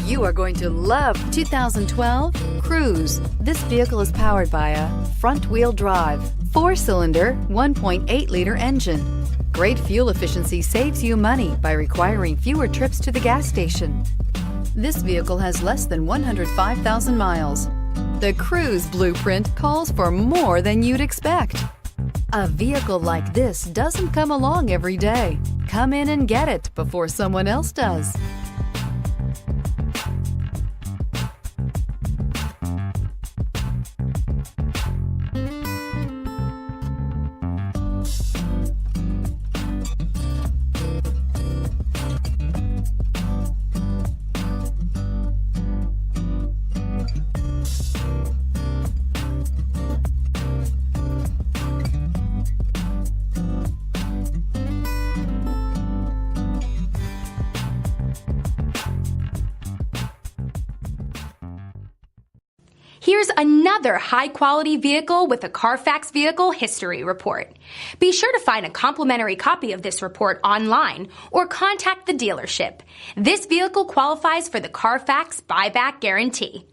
You are going to love 2012 Cruze. This vehicle is powered by a front-wheel drive, 4-cylinder, 1.8-liter engine. Great fuel efficiency saves you money by requiring fewer trips to the gas station. This vehicle has less than 105,000 miles. The Cruze blueprint calls for more than you'd expect. A vehicle like this doesn't come along every day. Come in and get it before someone else does. Here's another high-quality vehicle with a Carfax Vehicle History Report. Be sure to find a complimentary copy of this report online or contact the dealership. This vehicle qualifies for the Carfax Buyback Guarantee.